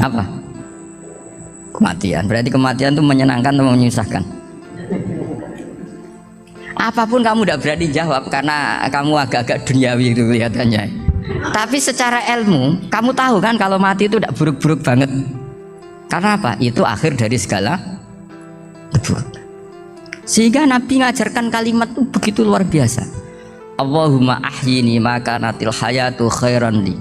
Apa? Kematian. Berarti kematian itu menyenangkan atau menyusahkan? Apapun kamu tidak berani jawab karena kamu agak-agak duniawi itu kelihatannya. Tapi secara ilmu, kamu tahu kan kalau mati itu tidak buruk-buruk banget. Karena apa? Itu akhir dari segala keburukan. Sehingga Nabi ngajarkan kalimat itu begitu luar biasa. Allahumma ahyini maka natil hayatu khairan li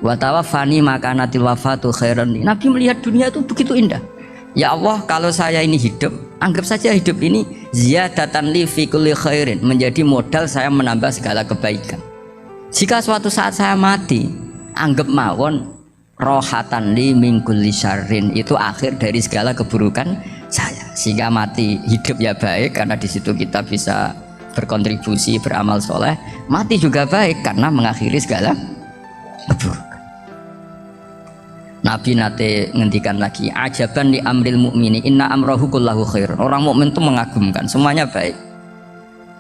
wa tawaffani maka natil wafatu khairan li. Nabi melihat dunia itu begitu indah. Ya Allah, kalau saya ini hidup, anggap saja hidup ini ziyadatan li fi kulli khairin, menjadi modal saya menambah segala kebaikan. Jika suatu saat saya mati, anggap mawon rohatan li min kulli syarrin, itu akhir dari segala keburukan saya. Sehingga mati hidup ya baik karena di situ kita bisa berkontribusi beramal soleh. Mati juga baik karena mengakhiri segala keburukan. Nabi nate ngendikan lagi, ajaban li amril mu'mini inna amrahu kullahu khair. Orang mukmin itu mengagumkan, semuanya baik.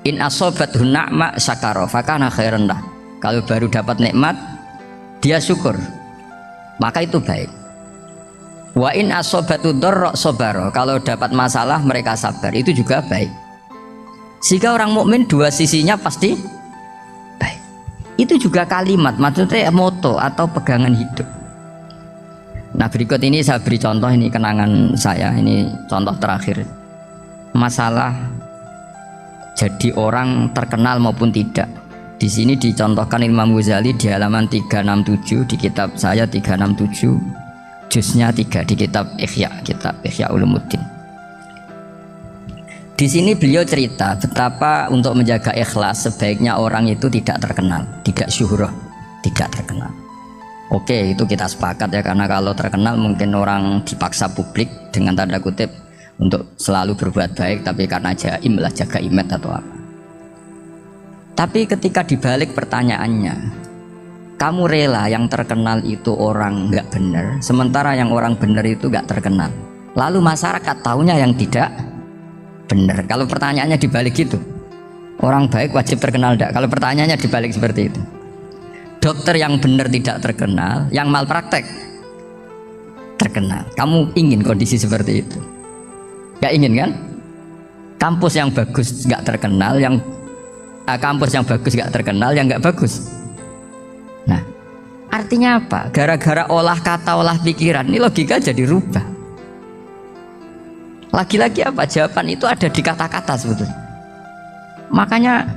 In asobathu na'ma syakara fakana khairan lah. Kalau baru dapat nikmat dia syukur, maka itu baik. Wa in asobatu dharra sabara. Kalau dapat masalah mereka sabar, itu juga baik. Sehingga orang mukmin dua sisinya pasti baik. Itu juga kalimat, maksudnya moto atau pegangan hidup. Nah, berikut ini saya beri contoh, ini kenangan saya, ini contoh terakhir. Masalah jadi orang terkenal maupun tidak. Di sini dicontohkan Imam Ghazali di halaman 367 di kitab saya 367, juznya 3 di kitab Ihya Ulumuddin. Di sini beliau cerita betapa untuk menjaga ikhlas sebaiknya orang itu tidak terkenal, tidak syuhrah, tidak terkenal. Oke, itu kita sepakat ya, karena kalau terkenal mungkin orang dipaksa publik dengan tanda kutip untuk selalu berbuat baik, tapi karena jaim lah, jaga image atau apa. Tapi ketika dibalik pertanyaannya, kamu rela yang terkenal itu orang nggak benar, sementara yang orang benar itu nggak terkenal. Lalu masyarakat taunya yang tidak benar. Kalau pertanyaannya dibalik itu, orang baik wajib terkenal enggak? Kalau pertanyaannya dibalik seperti itu. Dokter yang benar tidak terkenal, yang malpraktek terkenal. Kamu ingin kondisi seperti itu? Gak ingin kan? Kampus yang bagus gak terkenal, kampus yang bagus gak terkenal, yang gak bagus. Nah, artinya apa? Gara-gara olah kata, olah pikiran, ini logika jadi rubah. Lagi-lagi apa? Jawaban itu ada di kata-kata sebetulnya. Makanya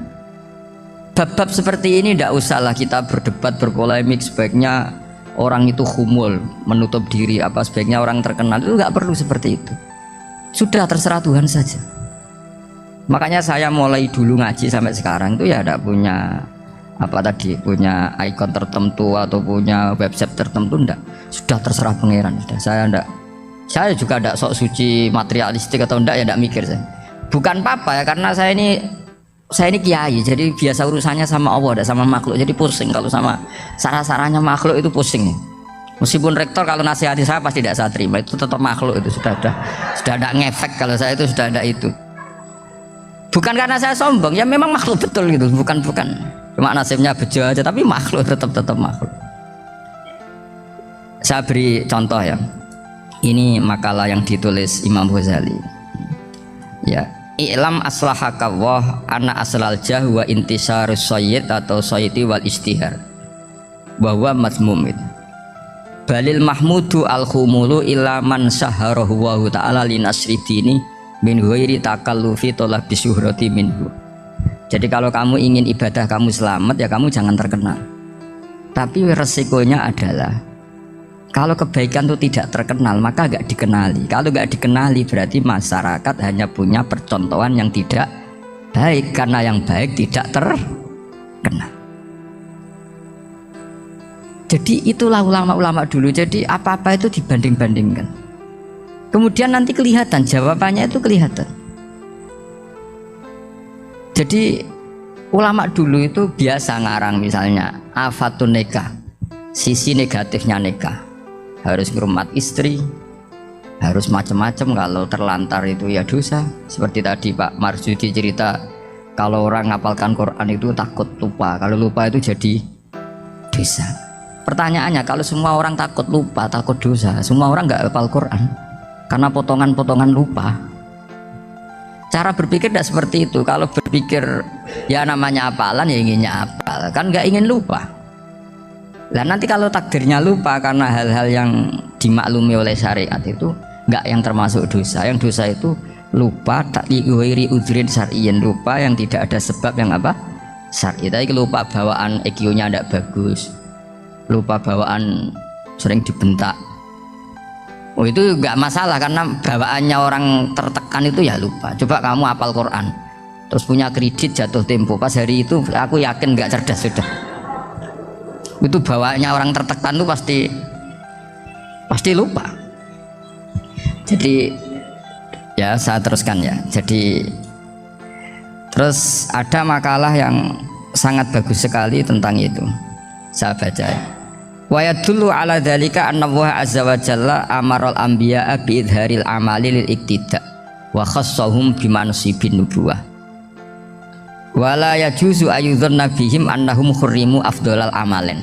bab-bab seperti ini tidak usahlah kita berdebat, berpolemik. Sebaiknya orang itu humul, menutup diri, apa sebaiknya orang terkenal, itu nggak perlu seperti itu. Sudah terserah Tuhan saja. Makanya saya mulai dulu ngaji sampai sekarang itu ya tidak punya punya ikon tertentu atau punya website tertentu, enggak. Sudah terserah pangeran. Sudah. Saya juga tidak sok suci materialistik atau enggak, ya tidak mikir saya. Bukan apa-apa ya, karena saya ini kiai, jadi biasa urusannya sama Allah, tidak sama makhluk. Jadi pusing kalau sama sarah-sarahnya makhluk itu pusing. Meskipun rektor kalau nasihati saya pasti tidak saya terima, itu tetap makhluk, itu sudah ada ngefek. Kalau saya itu sudah ada itu. Bukan karena saya sombong, ya memang makhluk betul gitu, bukan. Cuma nasibnya bejo aja, tapi makhluk tetap makhluk. Saya beri contoh ya. Ini makalah yang ditulis Imam Ghazali. Ya. I'lam aslahakawah ana aslal jah wa intisarus sayyid atau sayyidi wal istihar bahwa mazmum itu balil mahmudu al khumulu illa man saharahu wa ta'ala linasri dini min ghairi takallufi talabi syuhrati minhu. Jadi kalau kamu ingin ibadah kamu selamat, ya kamu jangan terkenal. Tapi resikonya adalah kalau kebaikan itu tidak terkenal, maka gak dikenali. Kalau gak dikenali berarti masyarakat hanya punya percontohan yang tidak baik, karena yang baik tidak terkenal. Jadi itulah ulama-ulama dulu. Jadi apa-apa itu dibanding-bandingkan. Kemudian nanti kelihatan, jawabannya itu kelihatan. Jadi ulama dulu itu biasa ngarang misalnya afatun nikah, sisi negatifnya nikah. Harus ngurmat istri, harus macam-macam. Kalau terlantar itu ya dosa. Seperti tadi Pak Marsudi cerita, kalau orang ngapalkan Quran itu takut lupa, kalau lupa itu jadi dosa. Pertanyaannya, kalau semua orang takut lupa, takut dosa, semua orang nggak hafal Quran karena potongan-potongan lupa. Cara berpikir tidak seperti itu. Kalau berpikir ya namanya hafalan ya inginnya hafal, kan nggak ingin lupa. Lah nanti kalau takdirnya lupa karena hal-hal yang dimaklumi oleh syariat itu nggak yang termasuk dosa. Yang dosa itu lupa tak diwiri udrin syar'iyin, lupa yang tidak ada sebab yang apa syar'i. Tapi lupa bawaan EQ-nya tidak bagus, lupa bawaan sering dibentak, oh itu nggak masalah karena bawaannya orang tertekan itu ya lupa. Coba kamu hafal Quran terus punya kredit jatuh tempo, pas hari itu aku yakin nggak cerdas sudah. Itu bawaannya orang tertekan itu pasti lupa. Jadi ya saya teruskan ya. Jadi terus ada makalah yang sangat bagus sekali tentang itu, saya baca. Wa yadullu ala dzalika anna Allah azza wa jalla amaral anbiya'a bi idharil amali lil iktida wa khassahum bi mansibin nubuwah wa la yajuzu ayyudhanna bihim annahum khurrimu afdhalal amalin.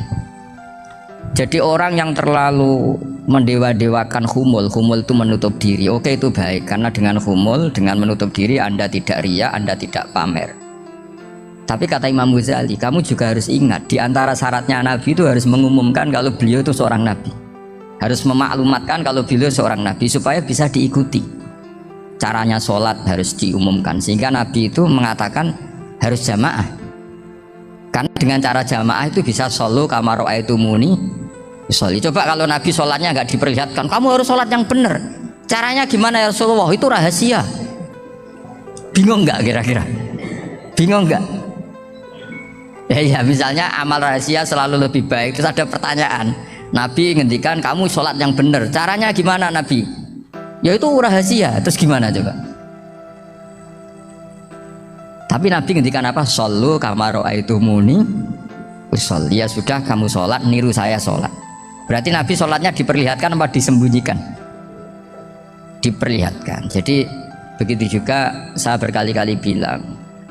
Jadi orang yang terlalu mendewa-dewakan khumul itu menutup diri. Oke, itu baik karena dengan khumul, dengan menutup diri Anda tidak riya, Anda tidak pamer. Tapi kata Imam Ghazali, kamu juga harus ingat di antara syaratnya Nabi itu harus mengumumkan kalau beliau itu seorang Nabi, harus memaklumatkan kalau beliau seorang Nabi supaya bisa diikuti. Caranya sholat harus diumumkan sehingga Nabi itu mengatakan harus jamaah, karena dengan cara jamaah itu bisa solu kama ra'aitumuni sholli. Coba kalau Nabi sholatnya nggak diperlihatkan, kamu harus sholat yang benar, caranya gimana ya Rasulullah, itu rahasia. Bingung nggak kira-kira? Bingung nggak? Ya misalnya amal rahasia selalu lebih baik. Terus ada pertanyaan, Nabi ngendikan kamu sholat yang benar, caranya gimana Nabi? Ya itu rahasia. Terus gimana coba? Tapi Nabi ngendikan apa? Shollu kama ra'aitumuni usolli. Ya sudah, kamu sholat niru saya sholat. Berarti Nabi sholatnya diperlihatkan apa disembunyikan? Diperlihatkan. Jadi begitu juga saya berkali-kali bilang,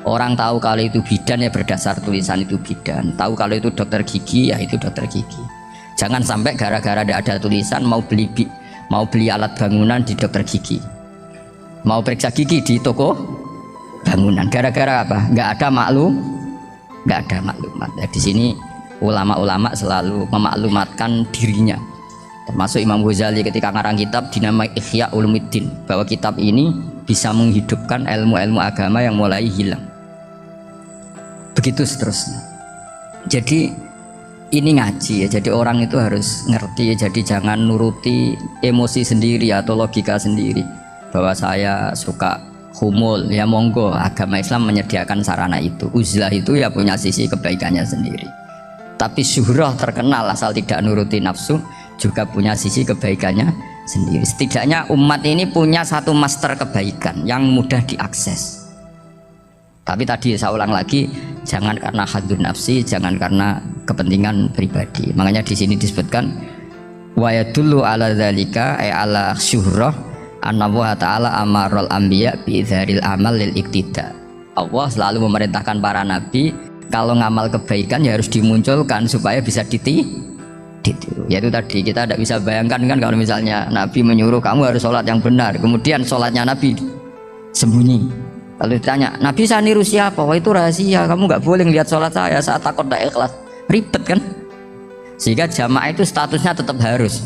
orang tahu kalau itu bidan ya berdasar tulisan itu bidan, tahu kalau itu dokter gigi ya itu dokter gigi. Jangan sampai gara-gara tidak ada tulisan mau beli alat bangunan di dokter gigi, mau periksa gigi di toko bangunan. Gara-gara apa? Nggak ada maklumat. Ya, di sini ulama-ulama selalu memaklumatkan dirinya, termasuk Imam Ghazali ketika ngarang kitab dinamai Ihya Ulumuddin, bahwa kitab ini bisa menghidupkan ilmu-ilmu agama yang mulai hilang. Begitu seterusnya. Jadi ini ngaji ya, jadi orang itu harus ngerti ya, jadi jangan nuruti emosi sendiri atau logika sendiri bahwa saya suka humul, ya monggo, agama Islam menyediakan sarana itu. Uzlah itu ya punya sisi kebaikannya sendiri, tapi syuhrah terkenal asal tidak nuruti nafsu juga punya sisi kebaikannya sendiri. Setidaknya umat ini punya satu master kebaikan yang mudah diakses. Tapi tadi saya ulang lagi, jangan karena hadun nafsi, jangan karena kepentingan pribadi. Makanya di sini disebutkan wa yadullu ala dzalika ay ala syuhrah anna Allah taala amarul anbiya bi idzharil amal lil iktida. Allah selalu memerintahkan para nabi kalau ngamal kebaikan ya harus dimunculkan supaya bisa ditiru. Yaitu tadi kita tidak bisa bayangkan kan kalau misalnya Nabi menyuruh kamu harus sholat yang benar, kemudian sholatnya Nabi sembunyi. Kalau ditanya, Nabi saya niru siapa? Wah itu rahasia, kamu nggak boleh lihat sholat saya saat takut tidak ikhlas. Ribet kan? Sehingga jamaah itu statusnya tetap harus.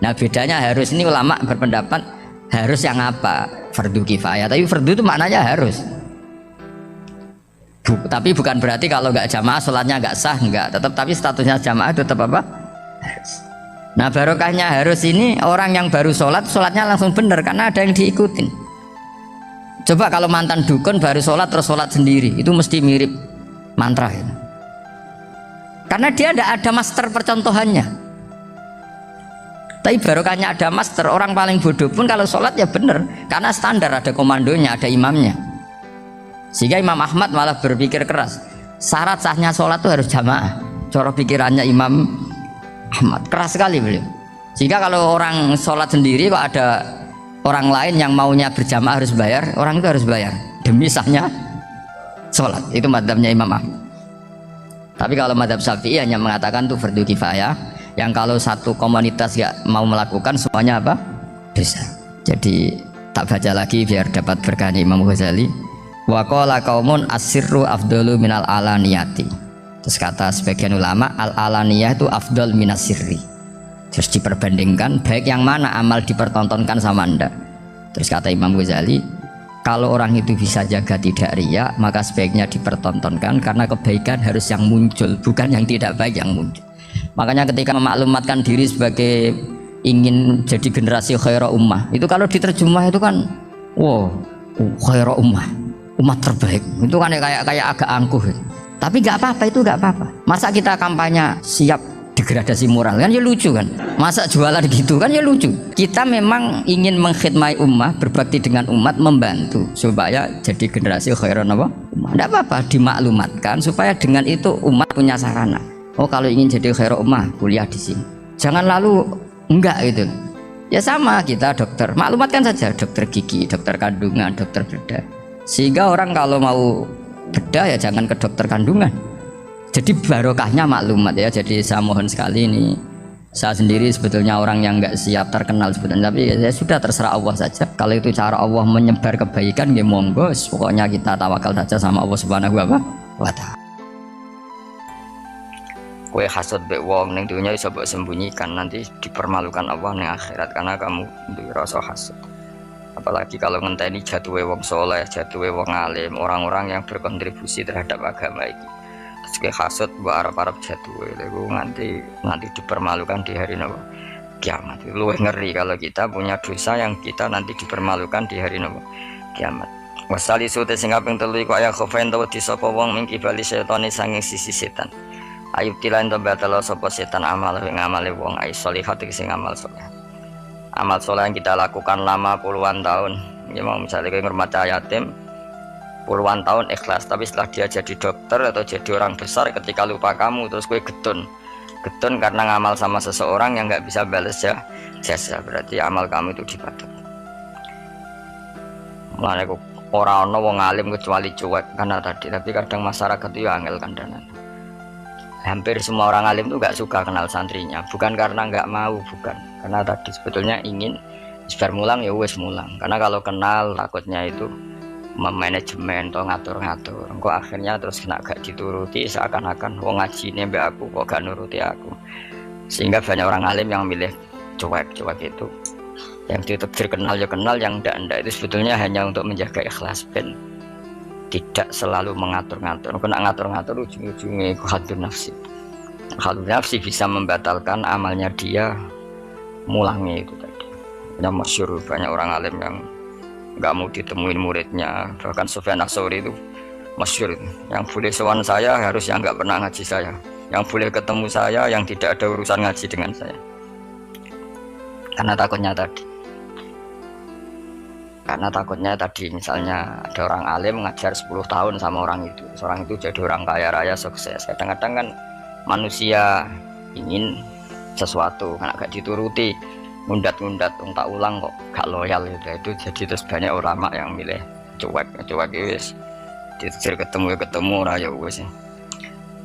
Nah bedanya harus ini ulama berpendapat harus yang apa? Fardu kifayah. Tapi fardu itu maknanya harus. Tapi bukan berarti kalau nggak jamaah sholatnya nggak sah, nggak. Tapi statusnya jamaah tetap apa? Harus. Nah barokahnya harus ini orang yang baru sholat, sholatnya langsung benar karena ada yang diikutin. Coba kalau mantan dukun baru sholat terus sholat sendiri, itu mesti mirip mantra ya. Karena dia tidak ada master percontohannya. Tapi barokahnya ada master, orang paling bodoh pun kalau sholat ya benar, karena standar ada komandonya, ada imamnya. Sehingga Imam Ahmad malah berpikir keras, syarat sahnya sholat itu harus jamaah. Cara pikirannya Imam Ahmad keras sekali beliau. Sehingga kalau orang sholat sendiri kok ada orang lain yang maunya berjamaah harus bayar, orang itu harus bayar demi sahnya sholat. Itu madzhabnya Imam Ahmad. Tapi kalau madhab Syafi'i hanya mengatakan itu fardu kifayah, yang kalau satu komunitas nggak mau melakukan semuanya apa? Dosa. Jadi tak baca lagi biar dapat berkah Imam Ghazali. Wa qala qaumun asirru afdalu minal alaniyati. Terus kata sebagian ulama al alaniyah itu afdal minas sirri. Terus diperbandingkan baik yang mana amal dipertontonkan sama Anda. Terus kata Imam Ghazali, kalau orang itu bisa jaga tidak riya, maka sebaiknya dipertontonkan karena kebaikan harus yang muncul, bukan yang tidak baik yang muncul. Makanya ketika memaklumatkan diri sebagai ingin jadi generasi khairah ummah, itu kalau diterjemah itu kan wow, khairah ummah, umat terbaik. Itu kan kayak agak angkuh. Tapi nggak apa-apa, itu nggak apa-apa. Masa kita kampanye siap degradasi moral kan ya lucu kan, masa jualan gitu kan ya lucu. Kita memang ingin mengkhidmati ummah, berbakti dengan umat, membantu supaya jadi generasi khairan apa ummah. Tidak apa-apa dimaklumatkan supaya dengan itu umat punya sarana. Oh kalau ingin jadi khairan ummah kuliah di sini, jangan lalu enggak gitu ya. Sama kita dokter, maklumatkan saja dokter gigi, dokter kandungan, dokter bedah, sehingga orang kalau mau bedah ya jangan ke dokter kandungan. Jadi barokahnya maklumat ya. Jadi saya mohon sekali ini, saya sendiri sebetulnya orang yang nggak siap terkenal sebetulnya, tapi ya sudah terserah Allah saja. Kalau itu cara Allah menyebar kebaikan ya monggo, pokoknya kita tawakal saja sama Allah Subhanahu wa ta'ala. Kue hasud bek wong ning dunya iso mbok sembunyikan, nanti dipermalukan Allah ning akhirat karena kamu duwe rasa hasud. Apalagi kalau ngenteni jatuhe wong soleh, jatuhe wong alim, orang-orang yang berkontribusi terhadap agama ini. Terus hasud mbok arep-arep jatuhe lho nanti dipermalukan di hari kiamat. Luwih ngeri kalau kita punya dosa yang kita nanti dipermalukan di hari kiamat. Wasali sute sing kaping 3 iku aya khofen to disapa wong ing kibali setane sanging sisi setan. Ayub tilan to batal sapa setan amal ing amale wong ai sholihat sing amal saleh. Amal saleh yang kita lakukan lama puluhan tahun. Ya mau misalnya kayak ngurmat yatim puluhan tahun ikhlas, tapi setelah dia jadi dokter atau jadi orang besar ketika lupa kamu terus gue getun karena ngamal sama seseorang yang nggak bisa balas ya jasa, berarti amal kamu itu dibatal. Mulane kok ora ana wong alim kecuali cuek karena tadi, tapi kadang masyarakat itu ya angel kandanan. Hampir semua orang alim itu nggak suka kenal santrinya, bukan karena nggak mau, bukan karena tadi sebetulnya ingin sebar mulang ya wes mulang, karena kalau kenal takutnya itu memanajemen atau ngatur-ngatur, kok akhirnya terus kena gak dituruti, seakan-akan wong ngaji ini mbak aku kok gak nuruti aku, sehingga banyak orang alim yang milih cuek itu. Yang ditakdir kenal ya kenal, yang ndak itu sebetulnya hanya untuk menjaga ikhlas ben tidak selalu mengatur-ngatur. Kena ngatur-ngatur ujung-ujungnya hadun nafsi. Hadun nafsi bisa membatalkan amalnya dia, mulangnya itu tadi. Yang masyhur banyak orang alim yang nggak mau ditemuin muridnya, bahkan Sufyan Ats-Tsauri itu masyhur, yang boleh sowan saya harus yang nggak pernah ngaji saya, yang boleh ketemu saya yang tidak ada urusan ngaji dengan saya, karena takutnya tadi misalnya ada orang alim ngajar 10 tahun sama orang itu jadi orang kaya raya sukses. Kadang-kadang kan manusia ingin sesuatu karena gak dituruti, ngundat tak ulang kok gak loyal itu jadi terus banyak ulama yang milih cuek wis ditir ketemu raya wis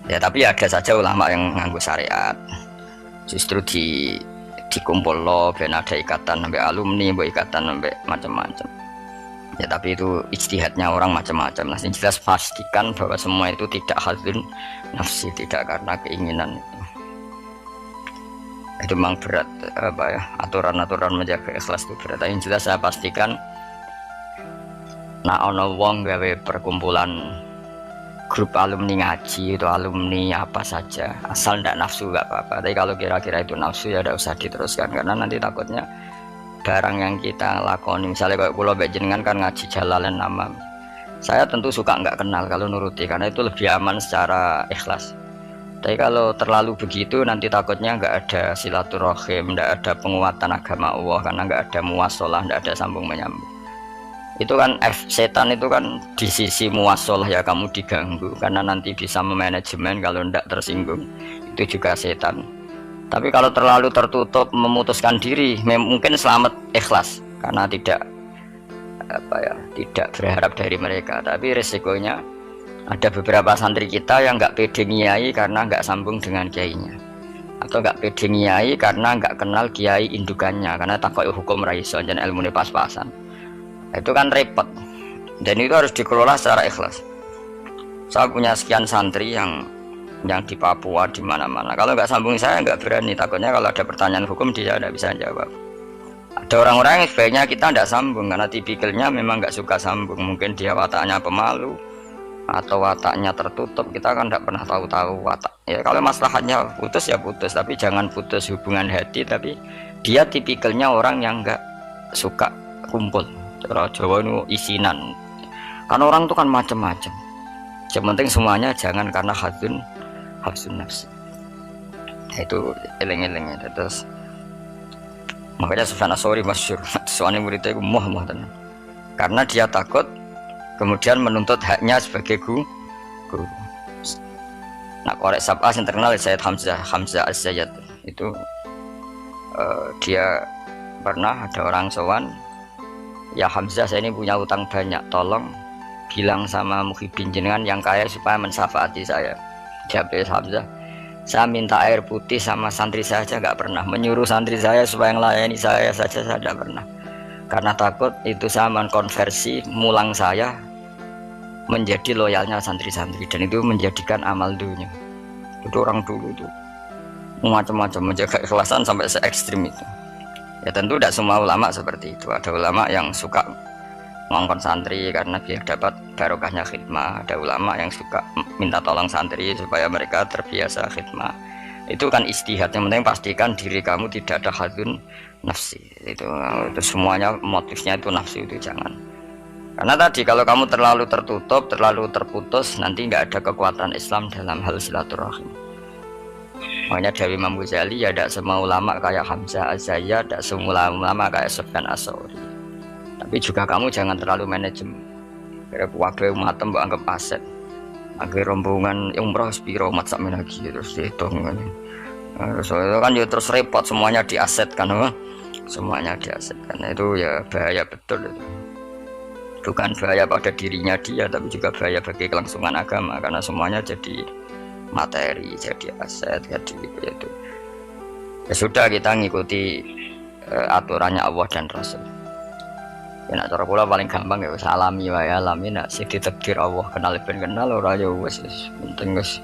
ya. Tapi ada saja ulama yang nganggo syariat, justru dikumpul lo ben ada ikatan sampai alumni, ikatan sampai macam-macam ya. Tapi itu ijtihadnya orang macam-macam. Nah, yang jelas pastikan bahwa semua itu tidak hadun nafsi, tidak karena keinginan. Itu memang berat aturan-aturan menjaga ikhlas itu berat. Yang jelas saya pastikan ono wong gawe perkumpulan grup alumni ngaji atau alumni apa saja, asal ndak nafsu nggak apa-apa. Tapi kalau kira-kira itu nafsu ya tidak usah diteruskan, karena nanti takutnya barang yang kita lakoni, misalnya kayak pulau Bejengan kan ngaji Jalalain nama, saya tentu suka nggak kenal kalau nuruti, karena itu lebih aman secara ikhlas. Tapi kalau terlalu begitu nanti takutnya nggak ada silaturahim, nggak ada penguatan agama Allah, karena nggak ada muwasalah, nggak ada sambung menyambung. Itu kan setan itu kan di sisi muwasalah ya kamu diganggu, karena nanti bisa memanajemen kalau tidak tersinggung, itu juga setan. Tapi kalau terlalu tertutup memutuskan diri, mungkin selamat ikhlas karena tidak berharap dari mereka, tapi resikonya Ada beberapa santri kita yang nggak pede ngiyai karena nggak sambung dengan kiainya, atau nggak pede ngiyai karena nggak kenal kiai indukannya, karena takut hukum raiso dan ilmu pas-pasan. Itu kan repot, dan itu harus dikelola secara ikhlas. Saya punya sekian santri yang di Papua, di mana-mana. Kalau nggak sambung saya nggak berani, takutnya kalau ada pertanyaan hukum dia tidak bisa jawab. Ada orang-orang yang sebaiknya kita tidak sambung karena tipikalnya memang nggak suka sambung. Mungkin dia wataknya pemalu atau wataknya tertutup, kita kan tidak pernah tahu-tahu watak. Ya kalau masalahnya putus ya putus, tapi jangan putus hubungan hati. Tapi dia tipikalnya orang yang nggak suka kumpul. Cara Jawa itu isinan. Karena orang itu kan macam-macam. Yang penting semuanya jangan karena hafsun nafsi. Itu eling-eling. Terus makanya Sufyan Ats-Tsauri masyhur, soalnya muridnya itu moh tenan. Karena dia takut kemudian menuntut haknya sebagai guru. Nah, korek sab'ah yang terkenal Sayyid Hamzah Az-Zayyat itu dia pernah ada orang sowan, ya Hamzah, saya ini punya utang banyak, tolong bilang sama muhibin jenengan yang kaya supaya mensyafaati saya. Jawab Hamzah, saya minta air putih sama santri saja nggak pernah, menyuruh santri saya supaya melayani saya saja saya tidak pernah, karena takut itu saya mengkonversi mulang saya menjadi loyalnya santri-santri, dan itu menjadikan amal dunia. Itu orang dulu itu macam-macam menjaga ikhlasan sampai se ekstrim itu. Ya tentu tidak semua ulama seperti itu. Ada ulama yang suka ngongkon santri karena biar dapat barokahnya khidmah. Ada ulama yang suka minta tolong santri supaya mereka terbiasa khidmah. Itu kan istihad. Yang penting pastikan diri kamu tidak ada hadzun nafsi. Itu semuanya motifnya itu nafsi, itu jangan. Karena tadi kalau kamu terlalu tertutup, terlalu terputus, nanti nggak ada kekuatan Islam dalam hal silaturahim. Makanya dari Imam Ghazali ya tidak semua ulama kayak Hamzah Az-Zayyat, tidak semua ulama kayak Sufyan Ats-Tsauri. Tapi juga kamu jangan terlalu manajemen. Kira wabe umatem mbok anggap aset. Agar rombongan umroh sepiro mat sak menagi terus dihitung kan. Soalnya kan ya terus repot, semuanya diasetkan, semuanya diasetkan. Itu ya bahaya betul itu. Bukan bahaya pada dirinya dia, tapi juga bahaya bagi kelangsungan agama, karena semuanya jadi materi, jadi aset, jadi itu. Ya sudah, kita ngikuti aturannya Allah dan Rasul. Ya nak cara kula paling gampang ya wis alami wae, alami nak sing ditakdir Allah, kenal ben kenal ora ya wis penting wis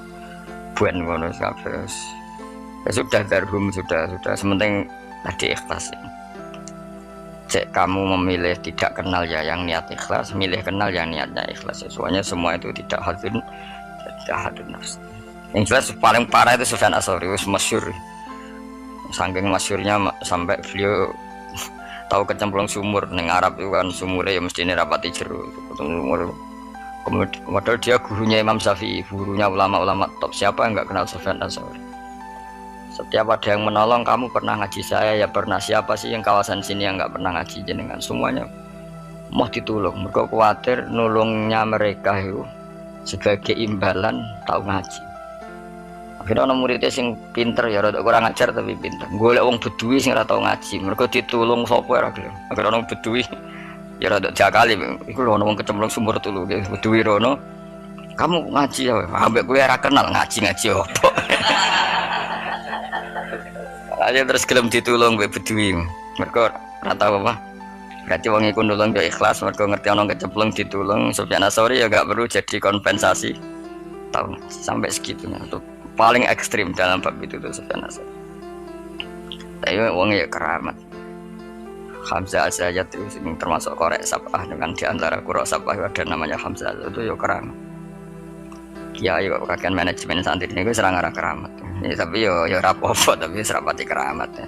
buen ngono kabeh. Ya sudah, darhum sudah sementing tadi ikhlas. Cek kamu memilih tidak kenal ya yang niat ikhlas, milih kenal yang niatnya ikhlas. Semuanya semua itu tidak hadun nafs. Yang jelas paling parah itu Sufyan Ats-Tsauri, wis masyhur. Saking masyhurnya sampai beliau tahu kecemplung sumur ning Arab itu kan sumurnya ya mestine rapati jero. Kemudian padahal dia gurunya Imam Syafi'i, gurunya ulama-ulama top. Siapa yang nggak kenal Sufyan Ats-Tsauri? Setiap ada yang menolong, kamu pernah ngaji saya ya pernah, siapa sih yang kawasan sini yang nggak pernah ngaji jenengan? Semuanya mau ditolong. Mereka khawatir nolongnya mereka itu sebagai imbalan tahu ngaji. Akhirnya orang muridnya sing pinter ya rada kurang ajar tapi pinter. Golek wong bedui sing ora tau ngaji, mereka ditulung sapa ora gelem. Akhirnya orang bedui ya rada jakali, iku lho wong kecemplung sumur tulu bedui rono. Kamu ngaji ya, ambek kowe ora kenal ngaji opo. Aja terus gelem ditulung mbek bedui. Mergo ora tau apa. Berarti wong iku nulung yo ikhlas, mergo ngerti ana kecemplung ditulung. Sufyan Ats-Tsauri ya gak perlu jadi kompensasi. Tahu sampai segitunya tuh paling ekstrim dalam bab itu tuh Sufyan Ats-Tsauri. Tapi wong ya keramat. Hamzah Az-Zayyat itu termasuk korek sab'ah, dengan di antara qura sab'ah ada namanya Hamzah, itu ya keramat. Kiai kok kakean manajemen santri niku serang arah keramat. Ya, tapi yo rapopo tapi serapati keramat ya.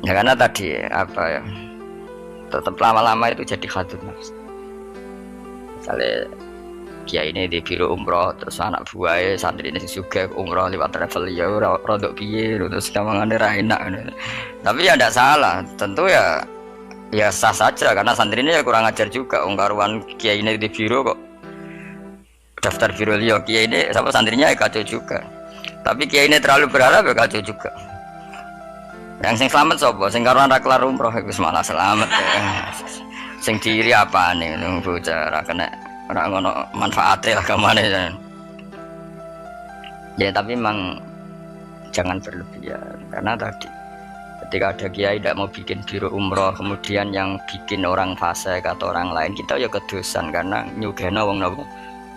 Ya karena tadi apa ya, tetap lama-lama itu jadi hadzun nafs. Misalnya kiai ini di biro umroh, terus anak buahnya santri ini juga umroh lewat travel ya rodok piye, terus kamangane ra enak. Tapi ya tidak salah, tentu ya sah saja karena santri ini ya kurang ajar juga. Ungkaruan kiai ini di biro kok daftar biro liya, kiai ini sama santrinya ya kacau juga. Tapi kiai ini terlalu berharap ya kacau juga. Yang sing selamat sapa? Sing karuan ra kelar umroh iku malah selamat ya. Sing diri apane bocah ra kena ora ngono manfaate agamane. Ya tapi memang jangan berlebihan karena tadi ketika ada kiai tidak mau bikin biro umroh kemudian yang bikin orang fasik atau orang lain kita ya kedosan karena nyugeno wong nopo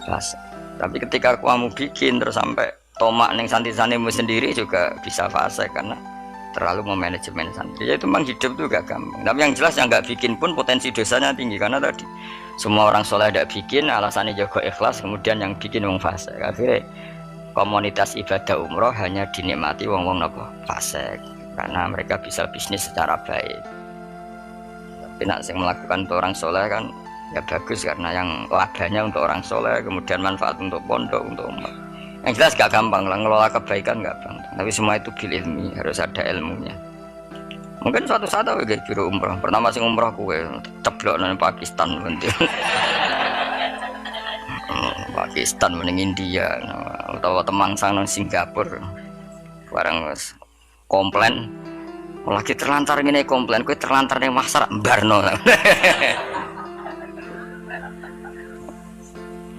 fasik. Tapi ketika kamu bikin terus sampai tomak neng santri-santrimu sendiri juga bisa fasik karena terlalu memanajemen santri. Ya itu memang hidup tuh gak gampang. Tapi yang jelas yang nggak bikin pun potensi dosanya tinggi karena tadi semua orang soleh tidak bikin alasannya jago ikhlas kemudian yang bikin wong fasik. Akhirnya komunitas ibadah umroh hanya dinikmati wong-wong nopo fasik karena mereka bisa bisnis secara baik. Tapi nak yang melakukan untuk orang soleh kan ya bagus karena yang labanya untuk orang soleh kemudian manfaat untuk pondok untuk umat. Yang jelas gak gampang lah ngelola kebaikan gak gampang. Tapi semua itu bil ilmi harus ada ilmunya. Mungkin suatu saat aku kayak biro umroh. Pertama sing umroh aku ceblok nang Pakistan nanti. Pakistan mending India atau Temangsang nang Singapura barang komplain lagi terlantar ngene komplain kowe terlantar ning pasar mbarno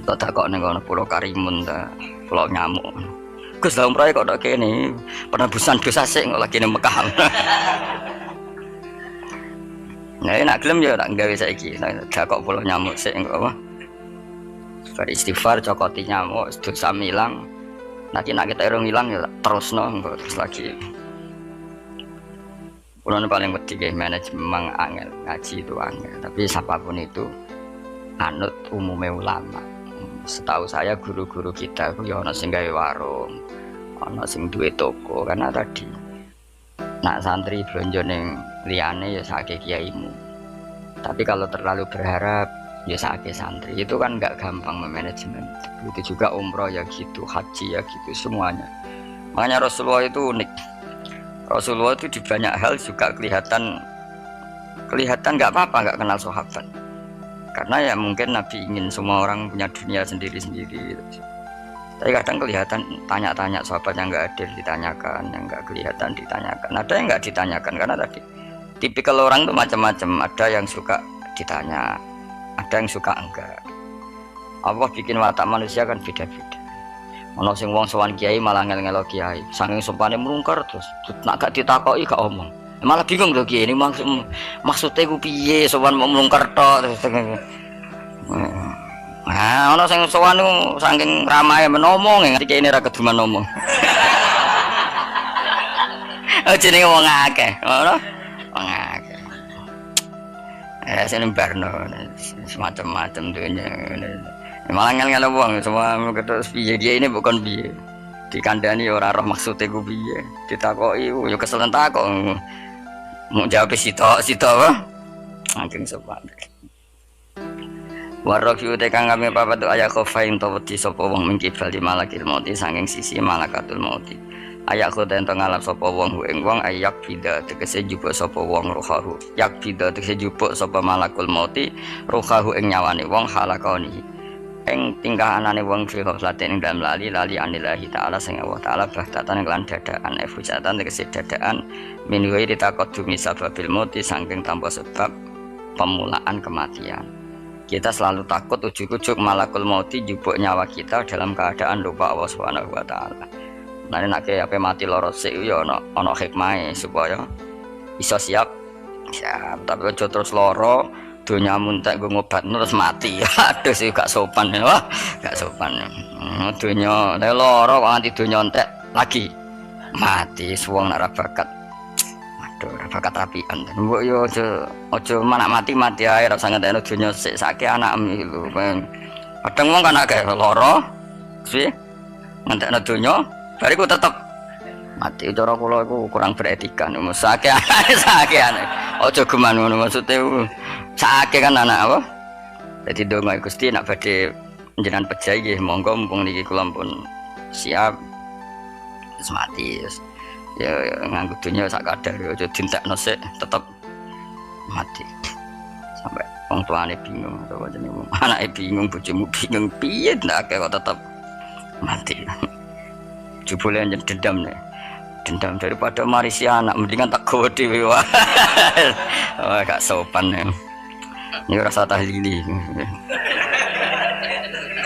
tak kok ning kono Pulau Karimun ta Pulau Nyamuk Gus lah umroh kok kene penebusan dosa sik kok lagi ning Mekah. Nah enak gelem ya tak gawe saiki tak kok Pulau Nyamuk sik kok apa beristighfar cokoti nyamuk dosa milang nanti nak kita irung hilang ya terus terus lagi ulun paling penting manajemen memang angel ngaji itu angel tapi siapapun itu anut umumnya ulama. Setahu saya guru-guru kita itu ya ana sing gawe warung ana sing duwe toko karena tadi nak santri blonjo ning liyane ya sakake kiaimu tapi kalau terlalu berharap ya sakit santri itu kan nggak gampang memanajemen. Itu juga umroh ya gitu, haji ya gitu semuanya. Makanya Rasulullah itu unik. Rasulullah itu di banyak hal juga kelihatan nggak apa-apa nggak kenal sahabat. Karena ya mungkin Nabi ingin semua orang punya dunia sendiri-sendiri. Tapi kadang kelihatan tanya-tanya sahabat yang nggak hadir ditanyakan, yang nggak kelihatan ditanyakan. Ada yang nggak ditanyakan karena tadi tipikal orang itu macam-macam. Ada yang suka ditanya. Ada yang suka enggak. Allah bikin watak manusia kan beda-beda. Ono sing wong sowan kiai malah ngel-ngelo kiai, saking sompane mlungker terus nak gak ditakoki gak omong. Malah bingung lho kiai ini maksudnya ku piye sowan mau mlungker tok terus. Nah, ono sing sowan ku saking ramahe menomong nganti kiai ini ra keduman ngomong. Oh jenenge wong akeh, ngono. Wong akeh. Sini barno semacam-macam dunia malah ngel-ngel wong semua terus piye dia ini bukan piye dikandani ora roh maksudnya ku piye ditakoki yo kesel takok mau jawab sitok apa saking sopan warafiu tekang kami papat ayat khofain tawati sapa wong mingkibal di malakil mauti saking sisi malakatul mauti ayak khoten teng ngalap sapa wong ing wong ayak bida tegese jupuk sapa wong rohahu yak bida tegese jupuk sapa malakul mauti rohahu ing nyawane wong halakoni ing tingkah anane wong fi ghaflatin ing dalem lali anillahi taala sing Allah taala bahtatan lan dadaan efujatan tegese dadaan min ghairi taqaddumi sababil mauti saking tanpa sebab pemulaan kematian. Kita selalu takut ujuk-ujuk malakul mauti jupuk nyawa kita dalam keadaan lupa Allah Subhanahu wa taala. Nah nek ape mati loro sik ya ana hikmahe supaya iso siap tapi aja terus loro donya muntek nggo ngobatno terus mati. Aduh sih gak sopan ya. Wah, gak sopan. Donya nek loro kok nganti donya entek lagi mati suwung nek ora bakat. Aduh, ora bakat rapian. Mbok yo aja manak mati ae ora usah ngentekno donya sik sake anakmu lho. Kadang wong kan akeh loro sih ngentekno donya bariku tetep mati. Cara kula iku kurang beretika niku sakean aja geman ngono maksude sake kan anak apa dadi donga Gusti nek badhe njenengan pejah nggih monggo mumpung niki kula pun siap wis mati ya nganggo dunya sak kadar aja dintekno sik tetep mati sampai wong tuane bingung apa jenenge anake bingung bojomu bingung piye ndak kok tetep mati. Jebule nyen dendam daripada marisi anak mendingan tak gawe dhewe wae. Wah gak sopan ya. Ini rasa tahlili.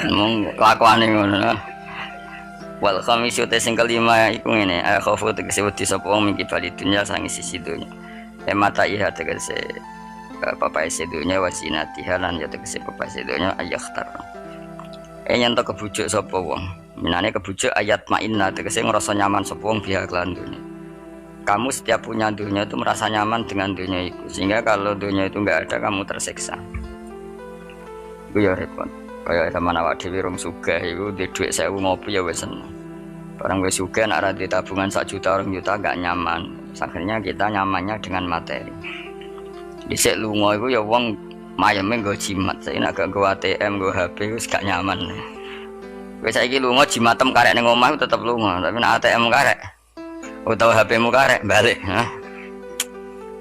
Mung kelakuane ngono. Wal khamisu te sing kelima iku ngene, akhafu tegese wedi sapa wong mingki bali dunya sangi sisi dunya. Mata iha tegese papai sedunya wasinatiha lan ya tegese papai sedunya ayakhtar. Nyanto kebujuk sapa wong. Minane kebujuk ayat ma'inna tegese ngrasa nyaman sapa wong biha kelan dunya. Kamu setiap punya dunia itu merasa nyaman dengan dunia itu, sehingga kalau dunia itu enggak ada kamu tersiksa. Itu ya repot. Kayak zaman awak dhewe rong sugih iku duwe dhuwit 1000 ngopi ya wis seneng. Barang wis sugih nek ora duwe tabungan 1 juta 2 juta enggak nyaman. Akhirnya kita nyamannya dengan materi. Dhisik lunga iku ya wong mayeme nggo jimat, saiki nek gak nggo ATM, nggo HP wis gak nyaman. Wis saiki lunga jimatem karek ning omah tetep lunga, tapi nek ATM karek utawa HP-mu karek balik, ha.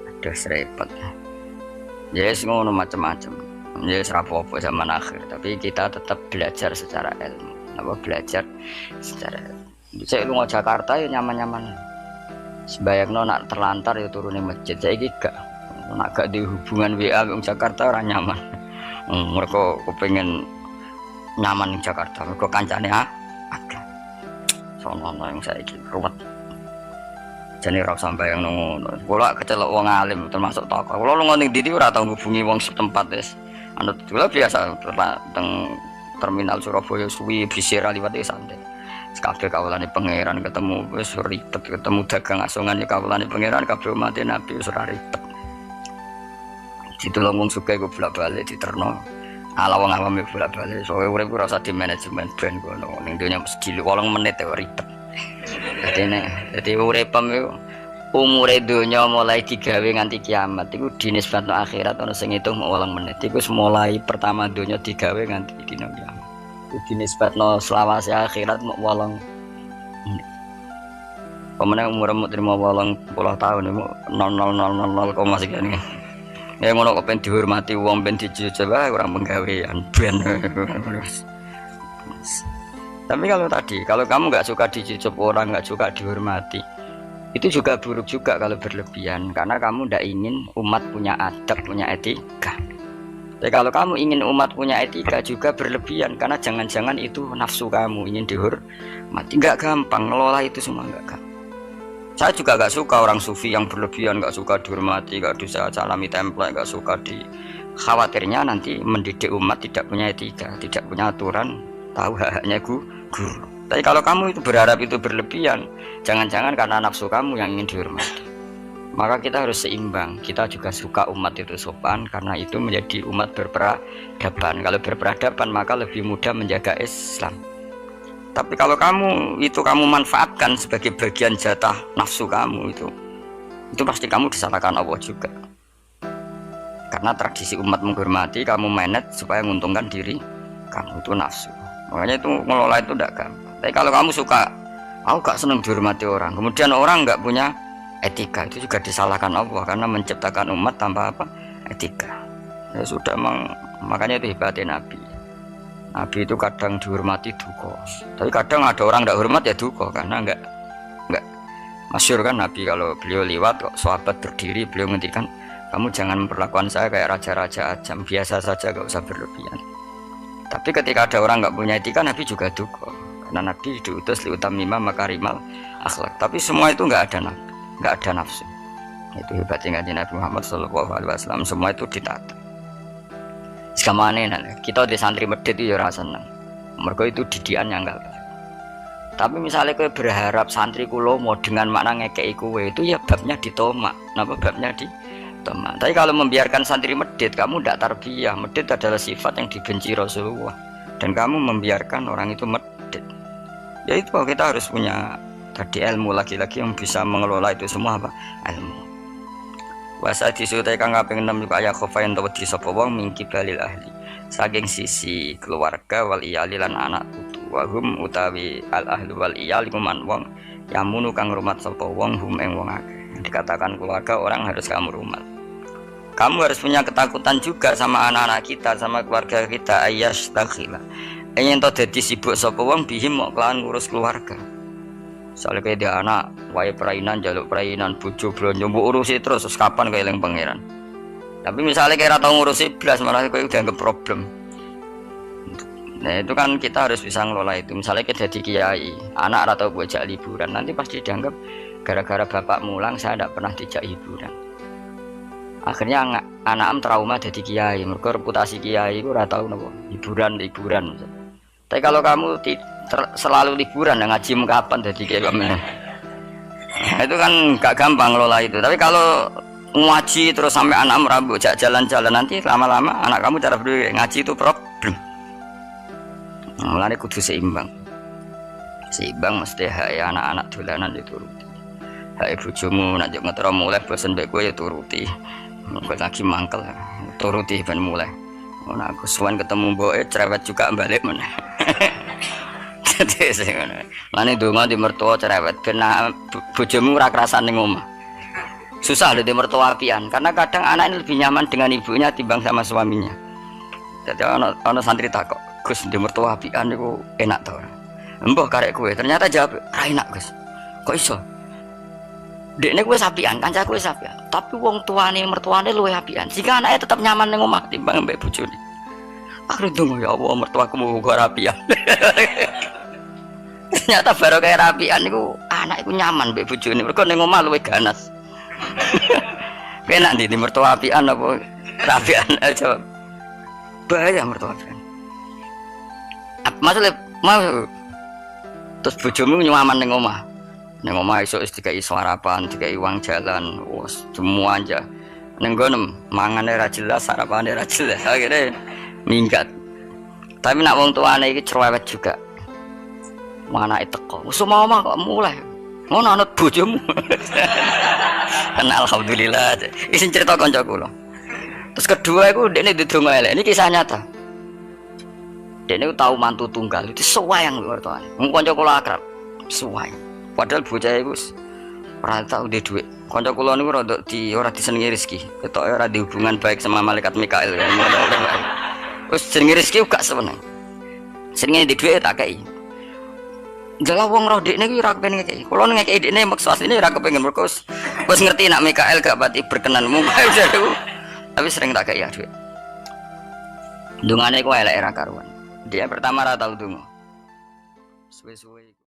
Aduh repot. Yes ngono macam-macam. Yes rapopo zaman akhir, tapi kita tetap belajar secara ilmu. Apa belajar secara saya lunga Jakarta ya nyaman-nyaman. Sebayangno nak terlantar ya turune masjid. Saiki gak nak gak di hubungan WA wong Jakarta ora nyaman. Mereka kepengin nyaman di Jakarta, mereka kancane akeh. Sono yang saiki ruwet. Jane ra sampai yang ngono. Kula kecelok wong alim termasuk tokoh. Kula lunga ning ndi ora tau ngubungi wong setempat wis. Anut kula biasa teng terminal Surabaya suwi bisir liwat santai. Kabeh kawulane pangeran ketemu wis ribet, ketemu dagang asongan ya kawulane pangeran kabeh umat Nabi wis ora ribet. Ditulung wong sugih ku bolak-balik diterno. Ala wong awam bolak-balik. Soale urip ora usah di manajemen ben kono. Ning donya mesti 8 menit ya ribet. Jadi uripem iku umure donya mulai digawe nganti kiamat iku dinisbatno akhirat ana sing ngitung 8 menit. Iku mulai pertama donya digawe nganti dina kiamat. Iku dinisbatno selawase akhirat 8 menit. Pemene umurmu terima 80 tahun iku 0000 sekian. Ya ngono kok ben dihormati wong ben dijujur wae ora penggawean ben. Tapi kalau kamu nggak suka dicucup orang, nggak suka dihormati, itu juga buruk juga kalau berlebihan, karena kamu tidak ingin umat punya adab, punya etika. Tapi kalau kamu ingin umat punya etika juga berlebihan, karena jangan-jangan itu nafsu kamu ingin dihormati. Nggak gampang ngelola itu semua, nggak gampang. Saya juga nggak suka orang sufi yang berlebihan, nggak suka dihormati, nggak bisa salami template, nggak suka khawatirnya nanti mendidik umat tidak punya etika, tidak punya aturan, tahu hak-haknya guru. Tapi kalau kamu itu berharap itu berlebihan, jangan-jangan karena nafsu kamu yang ingin dihormati. Maka kita harus seimbang. Kita juga suka umat itu sopan, karena itu menjadi umat berperadaban. Kalau berperadaban maka lebih mudah menjaga Islam. Tapi kalau kamu manfaatkan sebagai bagian jatah nafsu kamu itu pasti kamu disalahkan Allah juga. Karena tradisi umat menghormati, kamu manage supaya menguntungkan diri kamu, itu nafsu. Makanya itu ngelola itu tidak gampang. Tapi kalau kamu suka, aku gak senang dihormati orang, kemudian orang nggak punya etika, itu juga disalahkan Allah karena menciptakan umat tanpa etika. Ya sudah, makanya itu hebatnya Nabi. Nabi itu kadang dihormati duka, tapi kadang ada orang tidak hormat ya duka, karena nggak masyhur kan Nabi kalau beliau lewat kok sahabat berdiri, beliau ngendikan, kamu jangan memperlakukan saya kayak raja-raja ajam, biasa saja, gak usah berlebihan. Tapi ketika ada orang nggak punya etika, Nabi juga duka, karena Nabi diutus liutamima makarimal akhlak. Tapi semua itu nggak ada nafsu. Itu hebatnya Nabi Muhammad SAW. Semua itu ditata. Sekamane kita di santri medit itu ya rasa seneng. Mereka itu didikan yang enggak. Tapi misalnya kowe berharap santri kulo mau dengan makna ngekei kowe, itu ya babnya ditomak. Napa babnya ditomak? Tapi kalau membiarkan santri medit, kamu tidak tarbiyah. Medit adalah sifat yang dibenci Rasulullah, dan kamu membiarkan orang itu medit. Ya itu kita harus punya tadi ilmu lagi-lagi yang bisa mengelola itu semua, apa? Ilmu. Wasa disutai kang kaping 6 kaya khofain tawadi sapa wong mingki balil ahli. Saking sisi keluarga wal iyali lan anak putu. Wahum utawi al ahli wal iyali kuman wong yamunu kang rumat sapa wong hum ing wong akeh. Dikatakan keluarga, orang harus kamu rumat. Kamu harus punya ketakutan juga sama anak-anak kita, sama keluarga kita. Ayyash takhila ingin tau dadi sibuk sapa wong bihim mau kelawan ngurus keluarga. Soalnya kayak dia anak wae perainan, jaluk perainan, bojo blonjo mbok urusi terus kapan kayak eling pangeran. Tapi misalnya kayak tau ngurusi blas, malah kayak dianggap problem. Nah itu kan kita harus bisa ngelola itu. Misalnya kita jadi kiai, anak atau bocah liburan, nanti pasti dianggap gara-gara bapak mulang saya tidak pernah dijak hiburan. Akhirnya anak trauma jadi kiai, mereka reputasi kiai itu udah tahu nopo hiburan. Tapi kalau kamu selalu liburan, ngaji kapan jadi kiai kamu? Nah, itu kan gak gampang ngelola itu. Tapi kalau ngaji terus sampai anak merambut jalan-jalan, nanti lama-lama anak kamu cara berpikir ngaji itu problem. Nah, mulanya kudu seimbang mesti hai anak-anak dolanan dituruti, hai bojomu nak ngetro mulai bosen mbek kowe ya turuti, kok lagi mangkel turuti ben mulai. Ana aku suwan ketemu mboke cerewet juga balik meneh. Jadi sing ngono. Lane donga di mertua cerewet ben bojomu ora kerasan ning omah. Susah lho di mertua apian karena kadang anak ini lebih nyaman dengan ibunya timbang sama suaminya. Jadi ana santri takok, "Gus, di mertua apian niku enak ta ora?" "Mbah karek kowe." Ternyata jawab, "Ra enak, Gus." "Kok iso?" "Dekne kowe sapian, kancaku wis sapian, tapi wong tuane mertuane luwih apian. Jika anaknya tetap nyaman ning omah timbang mbek bojone." Akhirnya tunggu ya Allah mertuaku mau gua rapian. Ternyata baru kayak rapian niku anak iku nyaman mbek bojone. Mergo ning omah luwih ganas. Penak di mertua apian apa rapian? Jawab. Bahaya mertua apian. Maksudnya mau terus bojomu nyaman ning omah. Ning omah iso dikai sarapan, dikai uang jalan, wes semua aja. Ning gono mangane ra jelas, sarapane ra jelas. Akhirnya minggat. Tapi nak wong tuane iki cerewet juga. Mana itu kok? Semua omah kok mulai. Ngono anut bojomu. Kan alhamdulillah. Isin cerita kanca kula. Terus kedua iku dekne didonga elek. Ini kisah nyata. Dekne tahu mantu tunggal itu sewayang mertuane. Wong kanca kula akrab. Sewayang. Padahal bocah iku ora tau duwe dhuwit. Kanca kula niku ora disenengi rezeki. Ketoke ora di hubungan baik sama malaikat Mikail. Wis jenenge rezeki gak seneng. Senenge di dhuwit tak kei. Jalah wong roh dekne iki ora kepengin ngekeki. Kula ngekeki dekne maksud asline ora kepengin mergo wis ngerti nak Mikael gak pati berkenanmu. Tapi sering tak kei dhuwit. Dungane ku elek ra karuan. Dia pertama ra tau donga. Suwe-suwe